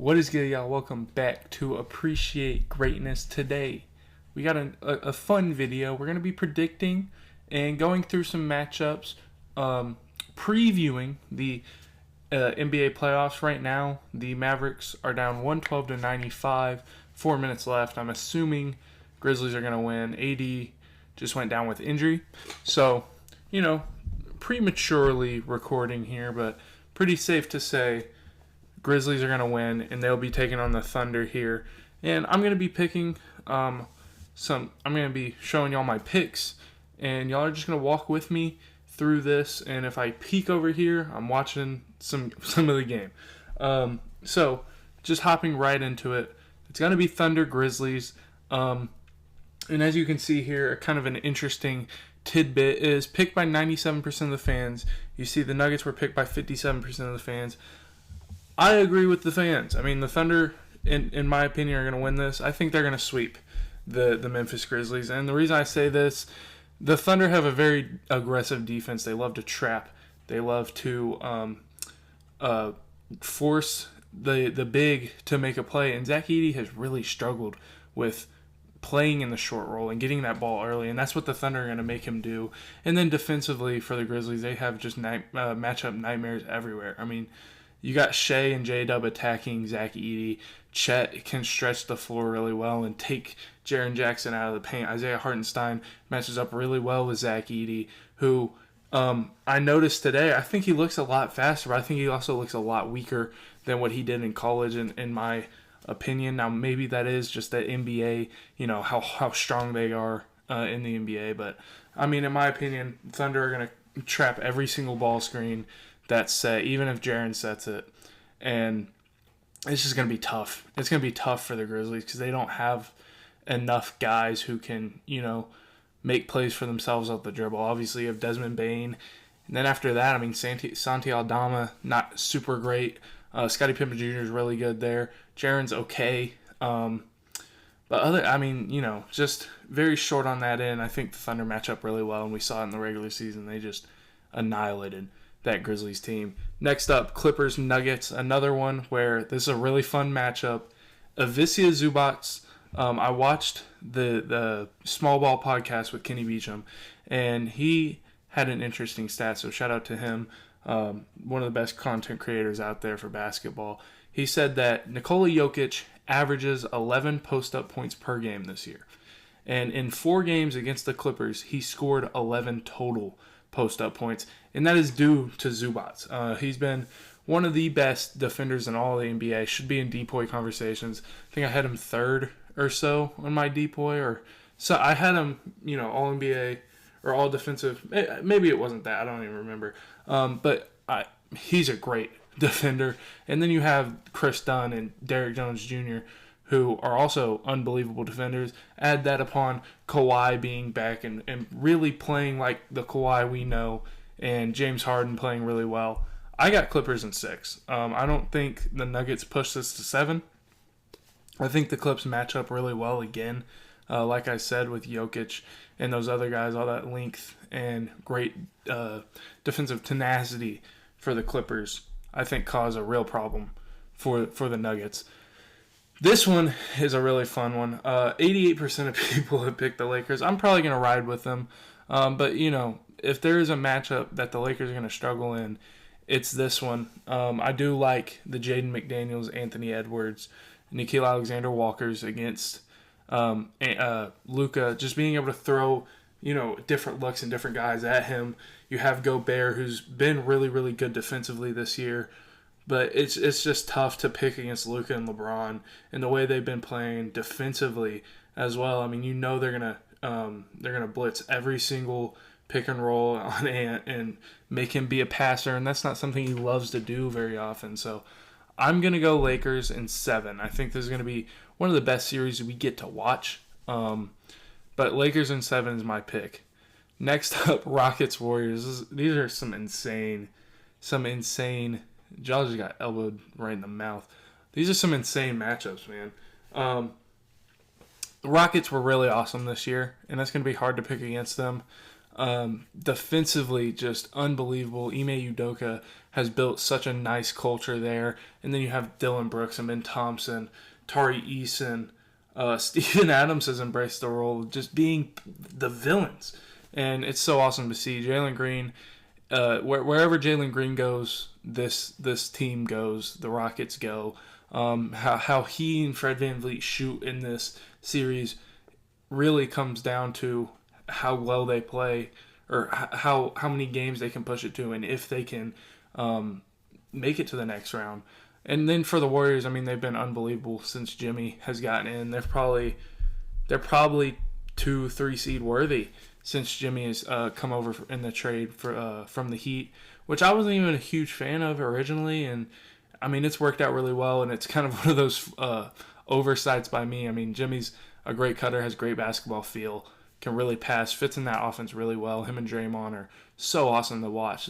What is good, y'all? Welcome back to Appreciate Greatness. Today, we got a fun video. We're going to be predicting and going through some matchups, previewing the NBA playoffs. Right now, the Mavericks are down 112-95, 4 minutes left. I'm assuming Grizzlies are going to win. AD just went down with injury. So, prematurely recording here, but pretty safe to say Grizzlies are going to win, and they'll be taking on the Thunder here. And I'm going to be picking I'm going to be showing y'all my picks, and y'all are just going to walk with me through this. And if I peek over here, I'm watching some of the game. So just hopping right into it. It's going to be Thunder Grizzlies. And as you can see here, kind of an interesting tidbit is picked by 97% of the fans. You see the Nuggets were picked by 57% of the fans. I agree with the fans. I mean, the Thunder, in my opinion, are going to win this. I think they're going to sweep the Memphis Grizzlies. And the reason I say this, the Thunder have a very aggressive defense. They love to trap. They love to force the big to make a play. And Zach Edey has really struggled with playing in the short roll and getting that ball early, and that's what the Thunder are going to make him do. And then defensively for the Grizzlies, they have just matchup nightmares everywhere. I mean, you got Shea and J-Dub attacking Zach Edey. Chet can stretch the floor really well and take Jaren Jackson out of the paint. Isaiah Hartenstein matches up really well with Zach Edey, who I noticed today, I think he looks a lot faster, but I think he also looks a lot weaker than what he did in college, in my opinion. Now, maybe that is just the NBA, how strong they are in the NBA. But, I mean, in my opinion, Thunder are going to trap every single ball screen that's set, even if Jaren sets it. And it's just going to be tough. It's going to be tough for the Grizzlies because they don't have enough guys who can, make plays for themselves off the dribble. Obviously, you have Desmond Bane. And then after that, I mean, Santi Aldama, not super great. Scottie Pippen Jr. is really good there. Jaren's okay. But just very short on that end. I think the Thunder match up really well, and we saw it in the regular season. They just annihilated that Grizzlies team. Next up, Clippers Nuggets, another one where this is a really fun matchup. Ivica Zubac. I watched the Small Ball podcast with Kenny Beecham, and he had an interesting stat, so shout out to him. One of the best content creators out there for basketball. He said that Nikola Jokic averages 11 post-up points per game this year. And in 4 games against the Clippers, he scored 11 total post-up points, and that is due to Zubac. He's been one of the best defenders in all of the NBA. Should be in DPOY conversations. I think I had him third or so on my DPOY, so I had him, all NBA or all defensive. Maybe it wasn't that. I don't even remember. But he's a great defender. And then you have Chris Dunn and Derrick Jones Jr., who are also unbelievable defenders. Add that upon Kawhi being back and really playing like the Kawhi we know, and James Harden playing really well. I got Clippers in 6. I don't think the Nuggets push this to 7. I think the Clips match up really well again. Like I said, with Jokic and those other guys, all that length and great defensive tenacity for the Clippers, I think cause a real problem for the Nuggets. This one is a really fun one. 88% of people have picked the Lakers. I'm probably going to ride with them. But, if there is a matchup that the Lakers are going to struggle in, it's this one. I do like the Jaden McDaniels, Anthony Edwards, Nickeil Alexander-Walkers against Luka, just being able to throw, different looks and different guys at him. You have Gobert, who's been really, really good defensively this year, but it's just tough to pick against Luka and LeBron and the way they've been playing defensively as well. I mean, they're gonna blitz every single pick and roll on Ant and make him be a passer, and that's not something he loves to do very often. So I'm going to go Lakers in 7. I think this is going to be one of the best series we get to watch. But Lakers in 7 is my pick. Next up, Rockets Warriors. These are some insane. Jaws just got elbowed right in the mouth. These are some insane matchups, man. The Rockets were really awesome this year, and that's going to be hard to pick against them. Defensively, just unbelievable. Ime Udoka has built such a nice culture there. And then you have Dylan Brooks and Ben Thompson, Tari Eason. Steven Adams has embraced the role of just being the villains. And it's so awesome to see. Jalen Green, wherever Jalen Green goes, this team goes. The Rockets go. How he and Fred VanVleet shoot in this series really comes down to how well they play, or how many games they can push it to, and if they can make it to the next round. And then for the Warriors, I mean, they've been unbelievable since Jimmy has gotten in. They're probably 2-3 seed worthy since Jimmy has come over in the trade from the Heat, which I wasn't even a huge fan of originally. And I mean, it's worked out really well, and it's kind of one of those oversights by me. I mean, Jimmy's a great cutter, has great basketball feel, can really pass, fits in that offense really well. Him and Draymond are so awesome to watch.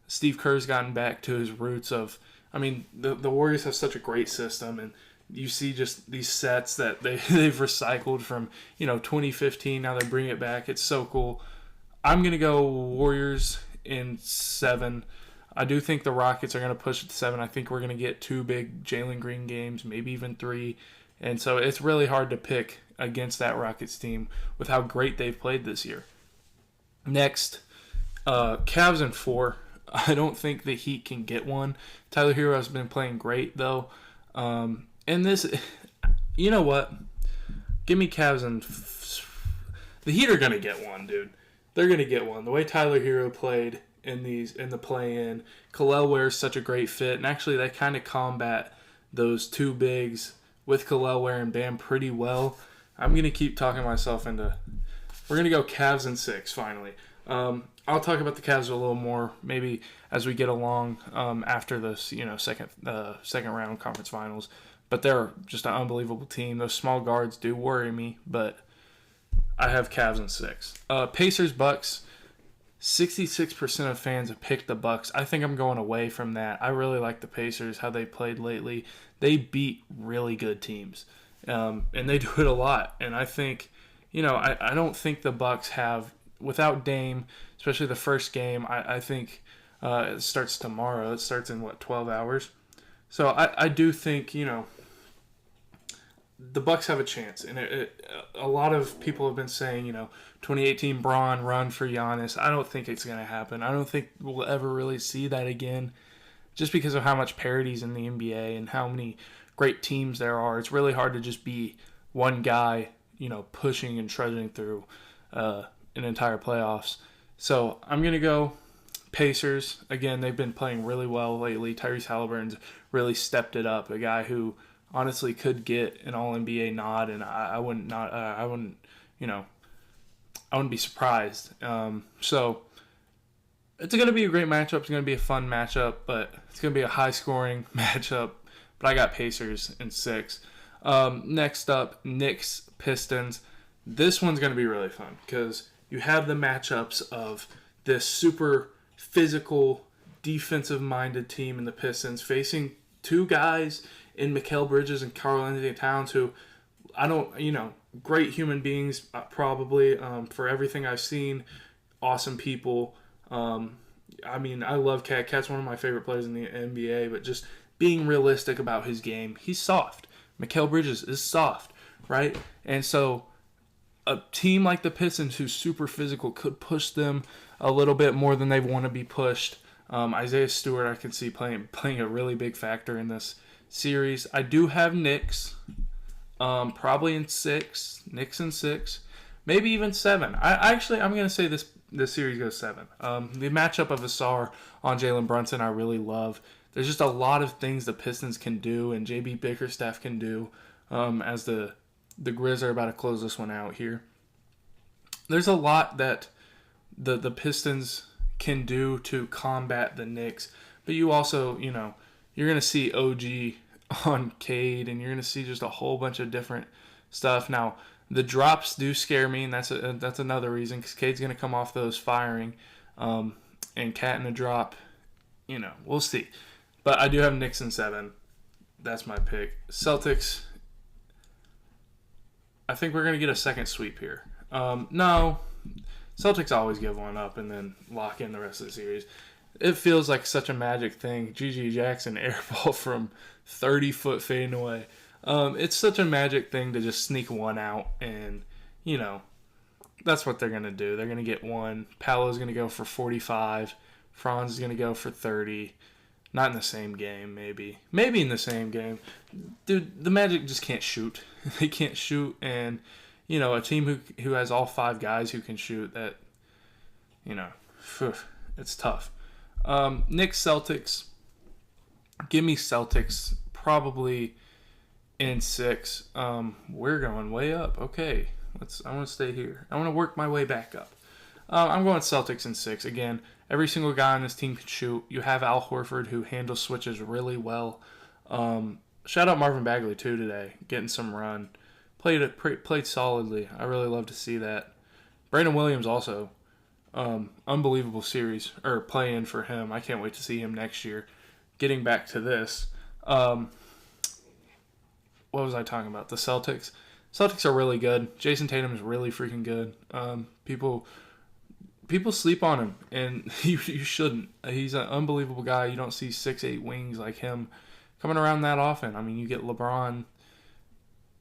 Steve Kerr's gotten back to his roots of, I mean, the Warriors have such a great system, and you see just these sets that they've recycled from 2015. Now they bring it back. It's so cool. I'm gonna go Warriors in 7. I do think the Rockets are gonna push it to 7. I think we're gonna get 2 big Jalen Green games, maybe even 3, and so it's really hard to pick against that Rockets team with how great they've played this year. Next, Cavs in 4. I don't think the Heat can get one. Tyler Hero has been playing great, though. And this, you know what? Give me Cavs and... The Heat are going to get one, dude. They're going to get one. The way Tyler Hero played in the play-in, Khalil Ware's such a great fit. And actually, they kind of combat those 2 bigs with Khalil Ware and Bam pretty well. I'm going to keep talking myself into... We're going to go Cavs in 6, finally. I'll talk about the Cavs a little more maybe as we get along after this, second round conference finals. But they're just an unbelievable team. Those small guards do worry me, but I have Cavs in 6. Pacers Bucks. 66% of fans have picked the Bucks. I think I'm going away from that. I really like the Pacers, how they played lately. They beat really good teams, and they do it a lot. And I think, I don't think the Bucks have, without Dame, especially the first game, I think it starts tomorrow. It starts in, 12 hours? So I do think, the Bucks have a chance. And a lot of people have been saying, 2018 Bron run for Giannis. I don't think it's going to happen. I don't think we'll ever really see that again, just because of how much parity's in the NBA and how many great teams there are. It's really hard to just be one guy, pushing and trudging through an entire playoffs. So I'm going to go Pacers. Again, they've been playing really well lately. Tyrese Halliburton's really stepped it up. A guy who honestly could get an All-NBA nod, and I wouldn't be surprised. So it's going to be a great matchup. It's going to be a fun matchup, but it's going to be a high-scoring matchup. But I got Pacers in 6. Next up, Knicks Pistons. This one's going to be really fun because you have the matchups of this super physical, defensive-minded team in the Pistons facing 2 guys in Mikal Bridges and Karl-Anthony Towns who great human beings probably for everything I've seen. Awesome people. I love Cat. Cat's one of my favorite players in the NBA, but just being realistic about his game, he's soft. Mikal Bridges is soft, right? And so a team like the Pistons, who's super physical, could push them a little bit more than they want to be pushed. Isaiah Stewart, I can see playing a really big factor in this series. I do have Knicks, probably in 6. Knicks in 6, maybe even 7. I'm going to say this series goes 7. The matchup of Asar on Jalen Brunson, I really love. There's just a lot of things the Pistons can do and JB Bickerstaff can do as the Grizz are about to close this one out here. There's a lot that the Pistons can do to combat the Knicks, but you also, you're going to see OG on Cade, and you're going to see just a whole bunch of different stuff. Now, the drops do scare me, and that's another reason, because Cade's going to come off those firing, and Cat in a drop, we'll see. But I do have Knicks in 7. That's my pick. Celtics, I think we're going to get a second sweep here. No, Celtics always give one up and then lock in the rest of the series. It feels like such a magic thing. G.G. Jackson airball from 30-foot fading away. It's such a magic thing to just sneak one out, and, that's what they're going to do. They're going to get one. Paolo's going to go for 45. Franz is going to go for 30. Not in the same game, maybe. Maybe in the same game. Dude, the Magic just can't shoot. They can't shoot, and, a team who has all 5 guys who can shoot, that, it's tough. Knicks, Celtics. Give me Celtics probably in 6. We're going way up. Okay. I want to stay here. I want to work my way back up. I'm going Celtics in 6. Again, every single guy on this team can shoot. You have Al Horford, who handles switches really well. Shout out Marvin Bagley, too, today. Getting some run. Played solidly. I really love to see that. Brandon Williams also. Unbelievable series. Or play-in for him. I can't wait to see him next year. Getting back to this. What was I talking about? The Celtics. Celtics are really good. Jason Tatum is really freaking good. People sleep on him, and you shouldn't. He's an unbelievable guy. You don't see 6'8" wings like him coming around that often. I mean, you get LeBron,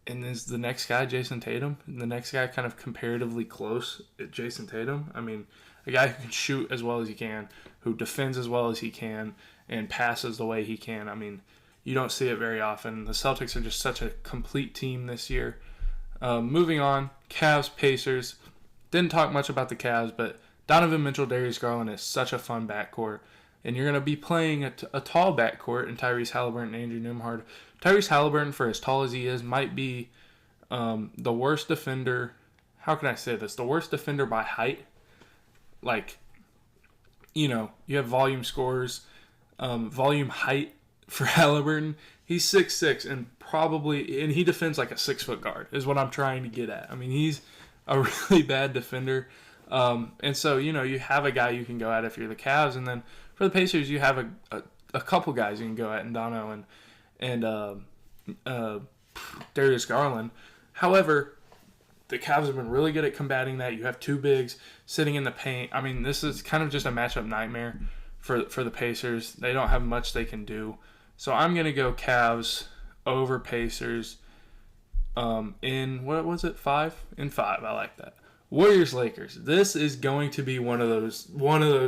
and is the next guy Jason Tatum? And the next guy kind of comparatively close at Jason Tatum? I mean, a guy who can shoot as well as he can, who defends as well as he can, and passes the way he can. I mean, you don't see it very often. The Celtics are just such a complete team this year. Moving on, Cavs, Pacers. Didn't talk much about the Cavs, but Donovan Mitchell, Darius Garland is such a fun backcourt. And you're going to be playing a tall backcourt in Tyrese Halliburton and Andrew Nembhard. Tyrese Halliburton, for as tall as he is, might be the worst defender. How can I say this? The worst defender by height. Like, you have volume scores, volume height for Halliburton. He's 6'6", and he defends like a 6-foot guard, is what I'm trying to get at. I mean, he's a really bad defender. And so, you have a guy you can go at if you're the Cavs, and then for the Pacers, you have a couple guys you can go at in Dono and Darius Garland. However, the Cavs have been really good at combating that. You have 2 bigs sitting in the paint. I mean, this is kind of just a matchup nightmare for the Pacers. They don't have much they can do. So I'm going to go Cavs over Pacers in, what was it, 5? In 5. I like that. Warriors-Lakers. This is going to be one of those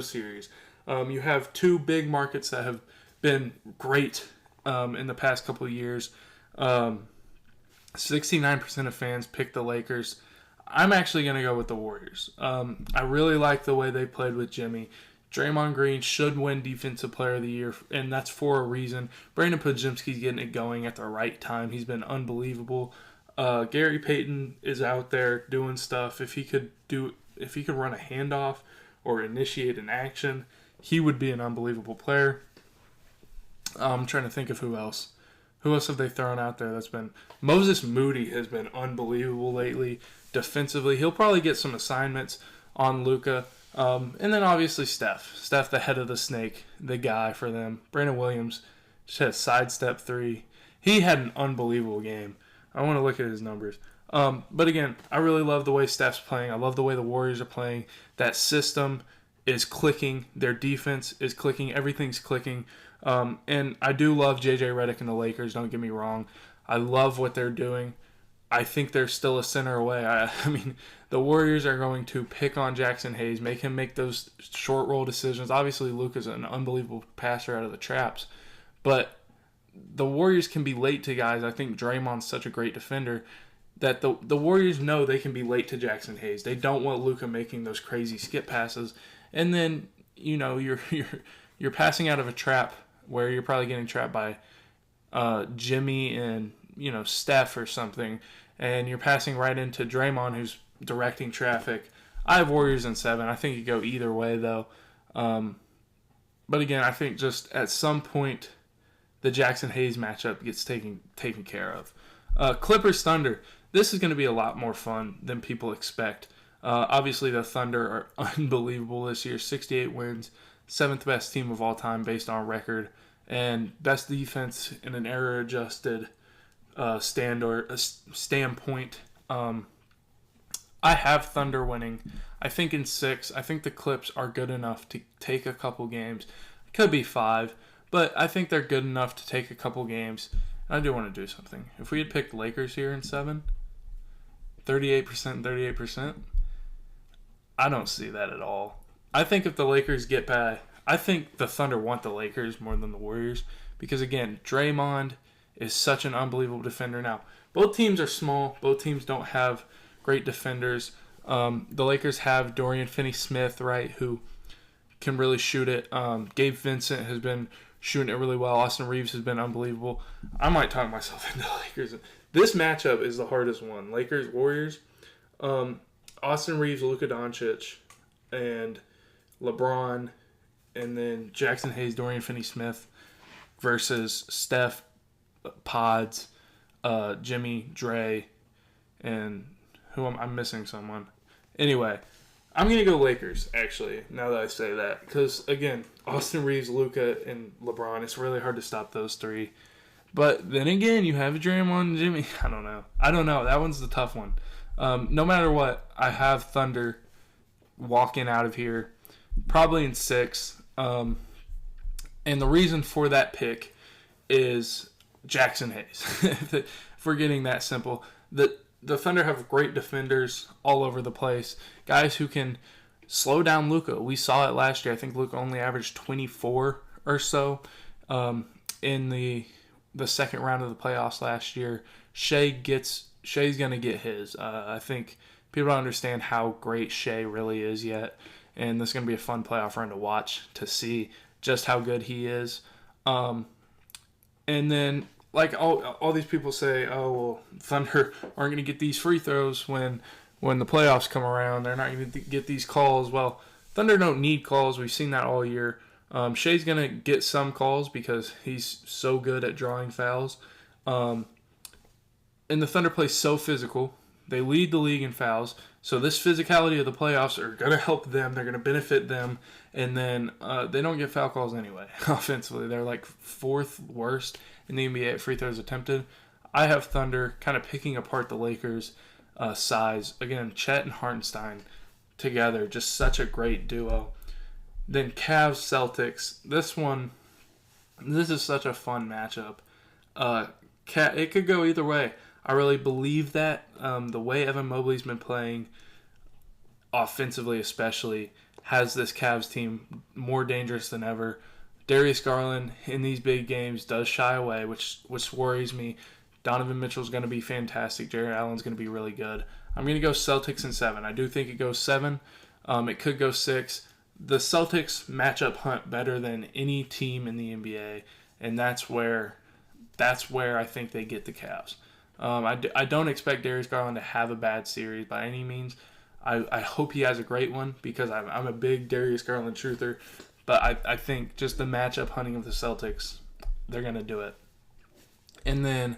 series. You have 2 big markets that have been great in the past couple of years. 69% of fans picked the Lakers. I'm actually going to go with the Warriors. I really like the way they played with Jimmy. Draymond Green should win Defensive Player of the Year, and that's for a reason. Brandon Podziemski's getting it going at the right time. He's been unbelievable. Gary Payton is out there doing stuff. If he could run a handoff or initiate an action, he would be an unbelievable player. I'm trying to think of who else. Who else have they thrown out there that's been... Moses Moody has been unbelievable lately defensively. He'll probably get some assignments on Luka. And then obviously Steph. Steph, the head of the snake, the guy for them. Brandon Williams just had a sidestep 3. He had an unbelievable game. I want to look at his numbers. But again, I really love the way Steph's playing. I love the way the Warriors are playing. That system is clicking. Their defense is clicking. Everything's clicking. And I do love J.J. Redick and the Lakers, don't get me wrong. I love what they're doing. I think they're still a center away. I mean, the Warriors are going to pick on Jackson Hayes, make him make those short roll decisions. Obviously, Luka's an unbelievable passer out of the traps. But the Warriors can be late to guys. I think Draymond's such a great defender that the Warriors know they can be late to Jackson Hayes. They don't want Luka making those crazy skip passes. And then, you're passing out of a trap where you're probably getting trapped by Jimmy and, Steph or something, and you're passing right into Draymond, who's directing traffic. I have Warriors in 7. I think you go either way, though. But again, I think just at some point, the Jackson Hayes matchup gets taken care of. Clippers Thunder. This is going to be a lot more fun than people expect. Obviously, the Thunder are unbelievable this year. 68 wins, 7th best team of all time based on record, and best defense in an error-adjusted standpoint. I have Thunder winning. I think in 6. I think the Clips are good enough to take a couple games. It could be 5, but I think they're good enough to take a couple games. And I do want to do something. If we had picked Lakers here in 7, 38%, 38%, I don't see that at all. I think if the Lakers get by, I think the Thunder want the Lakers more than the Warriors because, again, Draymond is such an unbelievable defender now. Both teams are small. Both teams don't have great defenders. The Lakers have Dorian Finney-Smith, right, who can really shoot it. Gabe Vincent has been shooting it really well. Austin Reeves has been unbelievable. I might talk myself into the Lakers. This matchup is the hardest one. Lakers-Warriors. Austin Reeves, Luka Doncic, and LeBron, and then Jackson Hayes, Dorian Finney-Smith versus Steph, Pods, Jimmy, Dre, and I'm missing someone. Anyway, I'm going to go Lakers, actually, now that I say that. Because, again, Austin Reeves, Luka, and LeBron, it's really hard to stop those three. But then again, you have Draymond and Jimmy. I don't know. That one's the tough one. No matter what, I have Thunder walking out of here, probably in 6. And the reason for that pick is Jackson Hayes. If we're getting that simple. The Thunder have great defenders all over the place. Guys who can slow down Luka. We saw it last year. I think Luka only averaged 24 or so in the second round of the playoffs last year. Shai's going to get his. I think people don't understand how great Shai really is yet. And this is going to be a fun playoff run to watch to see just how good he is. And then, like all these people say, oh, well, Thunder aren't going to get these free throws when the playoffs come around. They're not going to get these calls. Well, Thunder don't need calls. We've seen that all year. Shai's going to get some calls because he's so good at drawing fouls. And the Thunder play so physical. They lead the league in fouls. So this physicality of the playoffs are going to help them. They're going to benefit them. And then they don't get foul calls anyway, offensively. They're like 4th worst in the NBA at free throws attempted. I have Thunder kind of picking apart the Lakers' size. Again, Chet and Hartenstein together, just such a great duo. Then Cavs, Celtics. This is such a fun matchup. It could go either way. I really believe that the way Evan Mobley's been playing, offensively especially, has this Cavs team more dangerous than ever. Darius Garland in these big games does shy away, which worries me. Donovan Mitchell's going to be fantastic. Jarrett Allen's going to be really good. I'm going to go Celtics in 7. I do think it goes 7. It could go 6. The Celtics matchup hunt better than any team in the NBA, and that's where I think they get the Cavs. I don't expect Darius Garland to have a bad series by any means. I hope he has a great one because I'm a big Darius Garland truther. But I think just the matchup hunting of the Celtics, they're going to do it. And then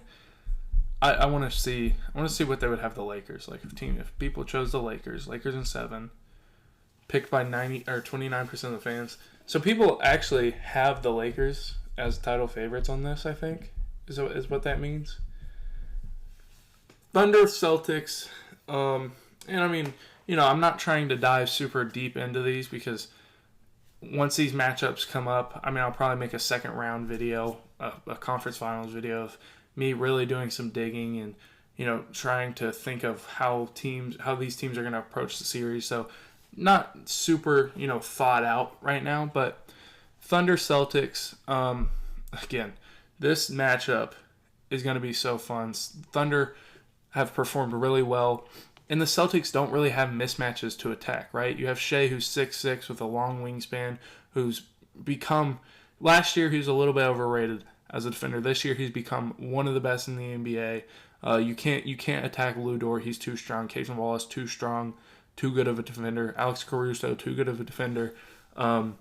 I want to see what they would have the Lakers. Like if people chose the Lakers in 7, picked by 29% of the fans. So people actually have the Lakers as title favorites on this, I think, is what that means. Thunder, Celtics, and I mean, I'm not trying to dive super deep into these because once these matchups come up, I mean, I'll probably make a second round video, a conference finals video of me really doing some digging and, trying to think of how these teams are going to approach the series. So not super, thought out right now, but Thunder, Celtics, again, this matchup is going to be so fun. Thunder have performed really well. And the Celtics don't really have mismatches to attack, right? You have Shai, who's 6'6", with a long wingspan, who's become... Last year, he was a little bit overrated as a defender. This year, he's become one of the best in the NBA. You can't attack Lou Dort. He's too strong. Cason Wallace, too strong, too good of a defender. Alex Caruso, too good of a defender. And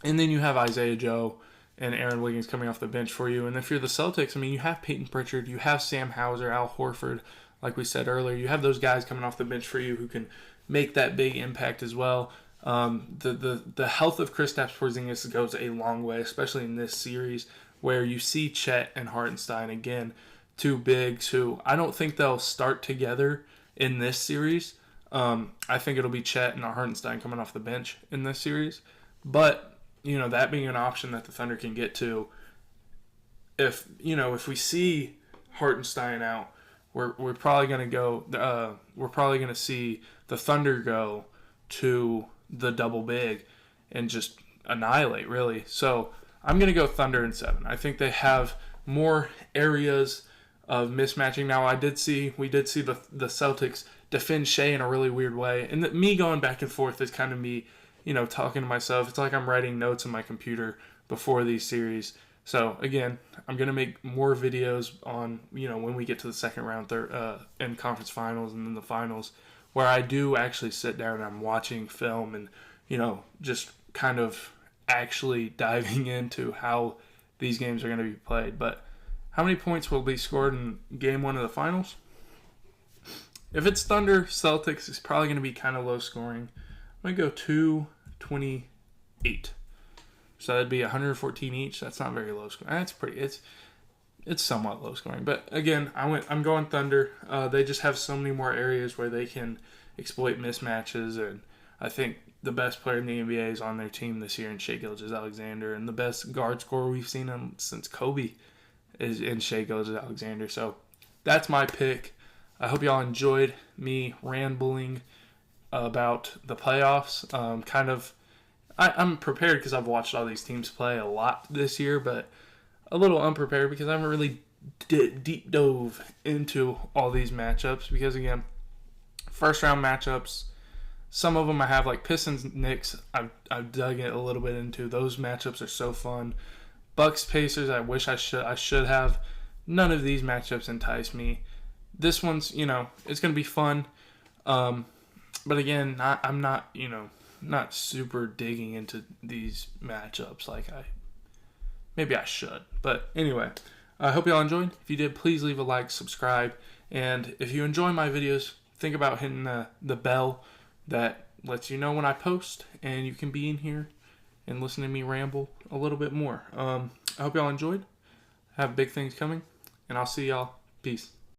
then you have Isaiah Joe and Aaron Wiggins coming off the bench for you. And if you're the Celtics, I mean, you have Peyton Pritchard, you have Sam Hauser, Al Horford. Like we said earlier, you have those guys coming off the bench for you who can make that big impact as well. The health of Kristaps Porzingis goes a long way, especially in this series where you see Chet and Hartenstein again, two bigs who I don't think they'll start together in this series. I think it'll be Chet and Hartenstein coming off the bench in this series. But, that being an option that the Thunder can get to, if we see Hartenstein out, we're probably going to go. We're probably going to see the Thunder go to the double big and just annihilate, really. So I'm going to go Thunder in 7. I think they have more areas of mismatching. Now, we did see the Celtics defend Shea in a really weird way, and me going back and forth is kind of me, talking to myself. It's like I'm writing notes on my computer before these series. So again, I'm gonna make more videos on when we get to the second round, and conference finals, and then the finals, where I do actually sit down and I'm watching film and just kind of actually diving into how these games are going to be played. But how many points will be scored in game 1 of the finals? If it's Thunder Celtics, it's probably going to be kind of low scoring. I'm going to go 228. So that'd be 114 each. That's not very low scoring. It's somewhat low scoring. But again, I'm going Thunder. They just have so many more areas where they can exploit mismatches, and I think the best player in the NBA is on their team this year in Shai Gilgeous-Alexander, and the best guard scorer we've seen since Kobe is in Shai Gilgeous-Alexander. So that's my pick. I hope y'all enjoyed me rambling about the playoffs. I'm prepared because I've watched all these teams play a lot this year, but a little unprepared because I haven't really deep dove into all these matchups. Because again, first round matchups, some of them I have, like Pistons, Knicks. I've dug it a little bit into. Those matchups are so fun. Bucks, Pacers. I wish I should have. None of these matchups entice me. This one's it's gonna be fun. But again, I'm not super digging into these matchups like maybe I should. But anyway, I hope y'all enjoyed. If you did, please leave a like, subscribe, and if you enjoy my videos, think about hitting the bell that lets you know when I post, and you can be in here and listen to me ramble a little bit more. I hope y'all enjoyed. I have big things coming, and I'll see y'all. Peace.